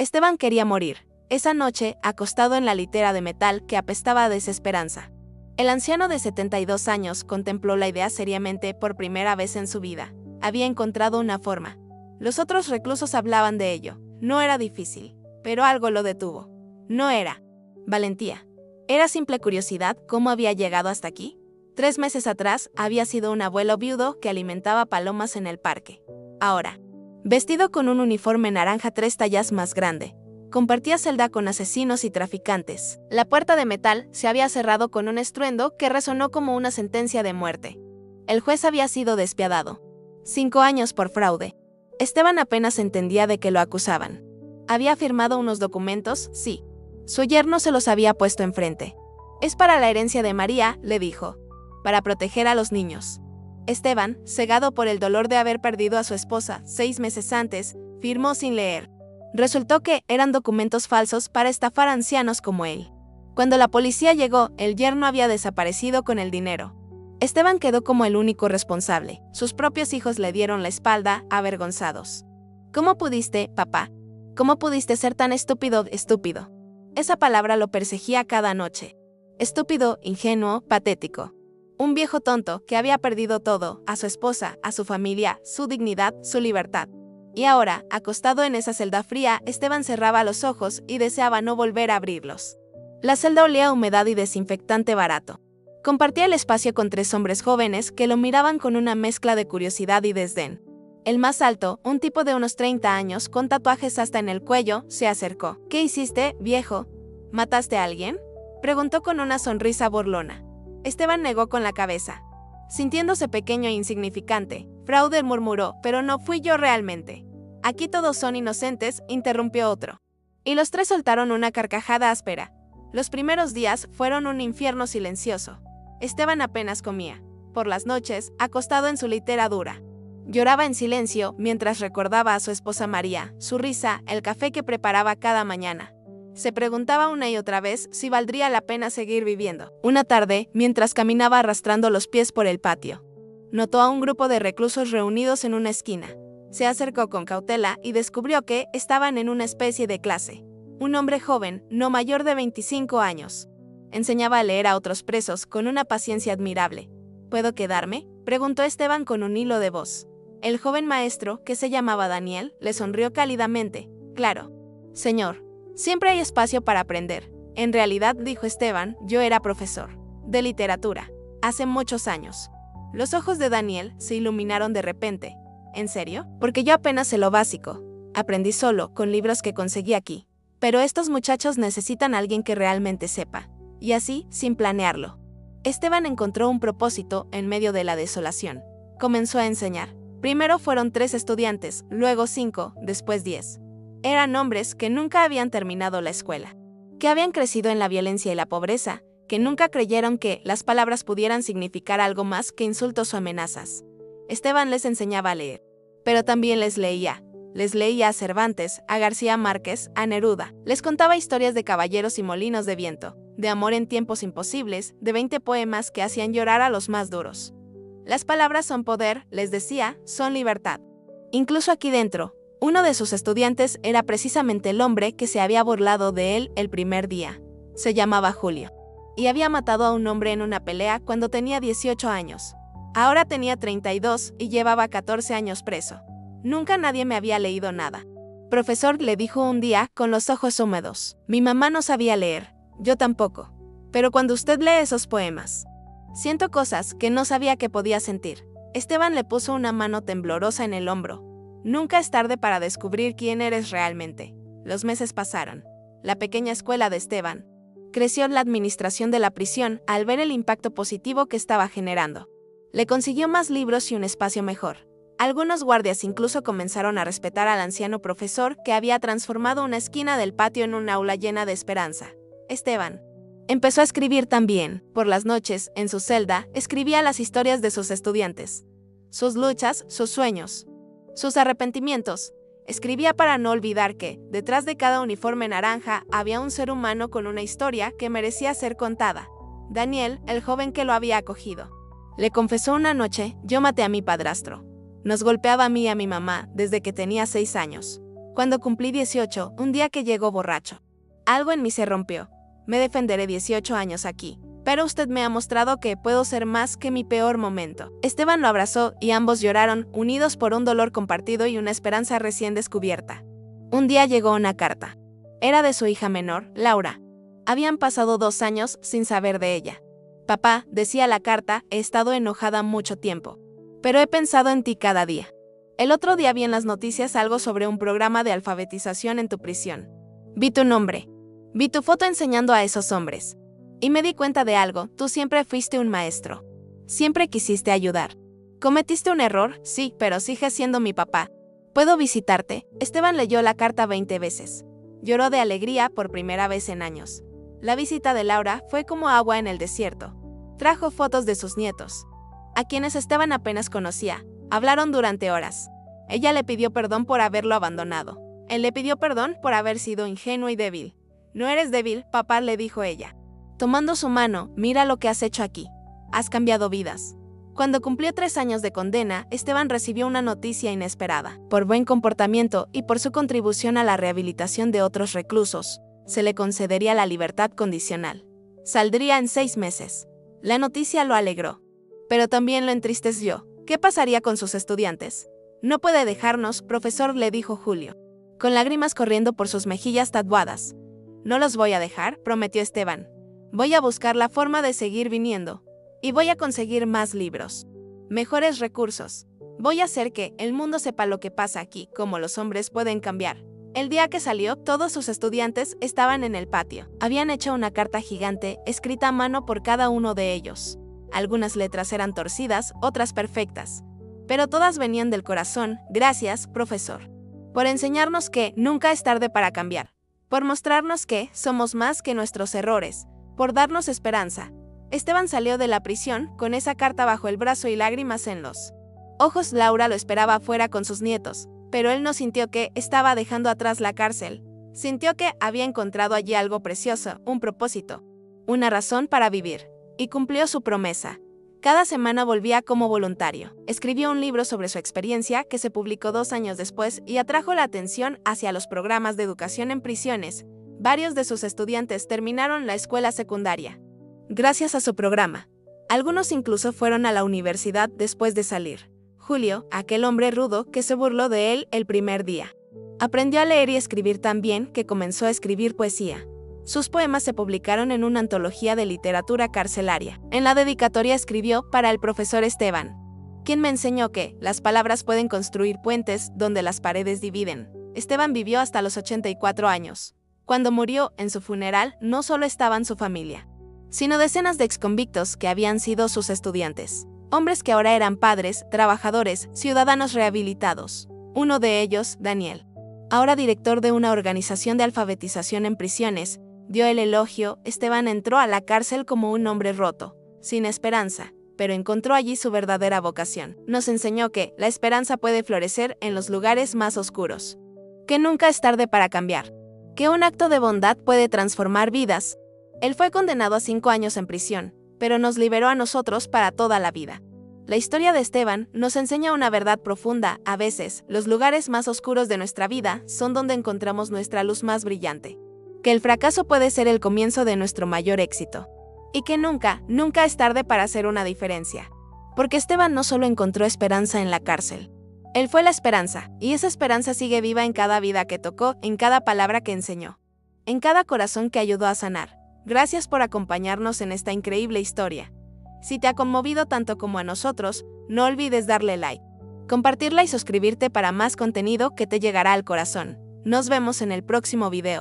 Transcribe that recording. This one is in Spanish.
Esteban quería morir. Esa noche, acostado en la litera de metal que apestaba a desesperanza. El anciano de 72 años contempló la idea seriamente por primera vez en su vida. Había encontrado una forma. Los otros reclusos hablaban de ello. No era difícil, pero algo lo detuvo. No era valentía. Era simple curiosidad cómo había llegado hasta aquí. 3 meses atrás había sido un abuelo viudo que alimentaba palomas en el parque. Ahora, vestido con un uniforme naranja 3 tallas más grande, compartía celda con asesinos y traficantes. La puerta de metal se había cerrado con un estruendo que resonó como una sentencia de muerte. El juez había sido despiadado. 5 años por fraude. Esteban apenas entendía de qué lo acusaban. Había firmado unos documentos, sí. Su yerno se los había puesto enfrente. Es para la herencia de María, le dijo. Para proteger a los niños. Esteban, cegado por el dolor de haber perdido a su esposa 6 meses antes, firmó sin leer. Resultó que eran documentos falsos para estafar a ancianos como él. Cuando la policía llegó, el yerno había desaparecido con el dinero. Esteban quedó como el único responsable. Sus propios hijos le dieron la espalda, avergonzados. ¿Cómo pudiste, papá? ¿Cómo pudiste ser tan estúpido, estúpido? Esa palabra lo perseguía cada noche. Estúpido, ingenuo, patético. Un viejo tonto que había perdido todo, a su esposa, a su familia, su dignidad, su libertad. Y ahora, acostado en esa celda fría, Esteban cerraba los ojos y deseaba no volver a abrirlos. La celda olía a humedad y desinfectante barato. Compartía el espacio con 3 hombres jóvenes que lo miraban con una mezcla de curiosidad y desdén. El más alto, un tipo de unos 30 años, con tatuajes hasta en el cuello, se acercó. ¿Qué hiciste, viejo? ¿Mataste a alguien? Preguntó con una sonrisa burlona. Esteban negó con la cabeza. Sintiéndose pequeño e insignificante, Fraude murmuró, pero no fui yo realmente. Aquí todos son inocentes, interrumpió otro. Y los 3 soltaron una carcajada áspera. Los primeros días fueron un infierno silencioso. Esteban apenas comía. Por las noches, acostado en su litera dura. Lloraba en silencio mientras recordaba a su esposa María, su risa, el café que preparaba cada mañana. Se preguntaba una y otra vez si valdría la pena seguir viviendo. Una tarde, mientras caminaba arrastrando los pies por el patio, notó a un grupo de reclusos reunidos en una esquina. Se acercó con cautela y descubrió que estaban en una especie de clase. Un hombre joven, no mayor de 25 años. Enseñaba a leer a otros presos con una paciencia admirable. ¿Puedo quedarme?, preguntó Esteban con un hilo de voz. El joven maestro, que se llamaba Daniel, le sonrió cálidamente. Claro. Señor. Siempre hay espacio para aprender. En realidad, dijo Esteban, yo era profesor de literatura. Hace muchos años. Los ojos de Daniel se iluminaron de repente. ¿En serio? Porque yo apenas sé lo básico. Aprendí solo, con libros que conseguí aquí. Pero estos muchachos necesitan a alguien que realmente sepa. Y así, sin planearlo. Esteban encontró un propósito en medio de la desolación. Comenzó a enseñar. Primero fueron 3 estudiantes, luego 5, después 10. Eran hombres que nunca habían terminado la escuela, que habían crecido en la violencia y la pobreza, que nunca creyeron que las palabras pudieran significar algo más que insultos o amenazas. Esteban les enseñaba a leer, pero también les leía. Les leía a Cervantes, a García Márquez, a Neruda. Les contaba historias de caballeros y molinos de viento, de amor en tiempos imposibles, de 20 poemas que hacían llorar a los más duros. Las palabras son poder, les decía, son libertad. Incluso aquí dentro, uno de sus estudiantes era precisamente el hombre que se había burlado de él el primer día. Se llamaba Julio. Y había matado a un hombre en una pelea cuando tenía 18 años. Ahora tenía 32 y llevaba 14 años preso. Nunca nadie me había leído nada. Profesor, le dijo un día con los ojos húmedos. Mi mamá no sabía leer, yo tampoco. Pero cuando usted lee esos poemas, siento cosas que no sabía que podía sentir. Esteban le puso una mano temblorosa en el hombro. Nunca es tarde para descubrir quién eres realmente. Los meses pasaron. La pequeña escuela de Esteban creció en la administración de la prisión al ver el impacto positivo que estaba generando. Le consiguió más libros y un espacio mejor. Algunos guardias incluso comenzaron a respetar al anciano profesor que había transformado una esquina del patio en un aula llena de esperanza. Esteban empezó a escribir también. Por las noches, en su celda, escribía las historias de sus estudiantes. Sus luchas, sus sueños. Sus arrepentimientos. Escribía para no olvidar que, detrás de cada uniforme naranja, había un ser humano con una historia que merecía ser contada. Daniel, el joven que lo había acogido. Le confesó una noche, yo maté a mi padrastro. Nos golpeaba a mí y a mi mamá desde que tenía 6 años. Cuando cumplí 18, un día que llegó borracho. Algo en mí se rompió. Me defenderé 18 años aquí. Pero usted me ha mostrado que puedo ser más que mi peor momento. Esteban lo abrazó y ambos lloraron, unidos por un dolor compartido y una esperanza recién descubierta. Un día llegó una carta. Era de su hija menor, Laura. Habían pasado 2 años sin saber de ella. Papá, decía la carta, he estado enojada mucho tiempo. Pero he pensado en ti cada día. El otro día vi en las noticias algo sobre un programa de alfabetización en tu prisión. Vi tu nombre. Vi tu foto enseñando a esos hombres. Y me di cuenta de algo, tú siempre fuiste un maestro. Siempre quisiste ayudar. Cometiste un error, sí, pero sigues siendo mi papá. ¿Puedo visitarte? Esteban leyó la carta 20 veces. Lloró de alegría por primera vez en años. La visita de Laura fue como agua en el desierto. Trajo fotos de sus nietos, a quienes Esteban apenas conocía. Hablaron durante horas. Ella le pidió perdón por haberlo abandonado. Él le pidió perdón por haber sido ingenuo y débil. No eres débil, papá, le dijo ella. Tomando su mano, mira lo que has hecho aquí. Has cambiado vidas. Cuando cumplió 3 años de condena, Esteban recibió una noticia inesperada. Por buen comportamiento y por su contribución a la rehabilitación de otros reclusos, se le concedería la libertad condicional. Saldría en 6 meses. La noticia lo alegró, pero también lo entristeció. ¿Qué pasaría con sus estudiantes? No puede dejarnos, profesor, le dijo Julio, con lágrimas corriendo por sus mejillas tatuadas. No los voy a dejar, prometió Esteban. Voy a buscar la forma de seguir viniendo. Y voy a conseguir más libros. Mejores recursos. Voy a hacer que el mundo sepa lo que pasa aquí, cómo los hombres pueden cambiar. El día que salió, todos sus estudiantes estaban en el patio. Habían hecho una carta gigante, escrita a mano por cada uno de ellos. Algunas letras eran torcidas, otras perfectas. Pero todas venían del corazón. Gracias, profesor. Por enseñarnos que nunca es tarde para cambiar. Por mostrarnos que somos más que nuestros errores. Por darnos esperanza. Esteban salió de la prisión con esa carta bajo el brazo y lágrimas en los ojos. Laura lo esperaba afuera con sus nietos, pero él no sintió que estaba dejando atrás la cárcel. Sintió que había encontrado allí algo precioso, un propósito, una razón para vivir. Y cumplió su promesa. Cada semana volvía como voluntario. Escribió un libro sobre su experiencia que se publicó 2 años después y atrajo la atención hacia los programas de educación en prisiones. Varios de sus estudiantes terminaron la escuela secundaria gracias a su programa. Algunos incluso fueron a la universidad después de salir. Julio, aquel hombre rudo que se burló de él el primer día, aprendió a leer y escribir tan bien que comenzó a escribir poesía. Sus poemas se publicaron en una antología de literatura carcelaria. En la dedicatoria escribió para el profesor Esteban, quien me enseñó que las palabras pueden construir puentes donde las paredes dividen. Esteban vivió hasta los 84 años. Cuando murió, en su funeral, no solo estaban su familia, sino decenas de exconvictos que habían sido sus estudiantes. Hombres que ahora eran padres, trabajadores, ciudadanos rehabilitados. Uno de ellos, Daniel, ahora director de una organización de alfabetización en prisiones, dio el elogio. Esteban entró a la cárcel como un hombre roto, sin esperanza, pero encontró allí su verdadera vocación. Nos enseñó que la esperanza puede florecer en los lugares más oscuros, que nunca es tarde para cambiar, que un acto de bondad puede transformar vidas. Él fue condenado a 5 años en prisión, pero nos liberó a nosotros para toda la vida. La historia de Esteban nos enseña una verdad profunda. A veces, los lugares más oscuros de nuestra vida son donde encontramos nuestra luz más brillante. Que el fracaso puede ser el comienzo de nuestro mayor éxito. Y que nunca, nunca es tarde para hacer una diferencia. Porque Esteban no solo encontró esperanza en la cárcel. Él fue la esperanza, y esa esperanza sigue viva en cada vida que tocó, en cada palabra que enseñó, en cada corazón que ayudó a sanar. Gracias por acompañarnos en esta increíble historia. Si te ha conmovido tanto como a nosotros, no olvides darle like, compartirla y suscribirte para más contenido que te llegará al corazón. Nos vemos en el próximo video.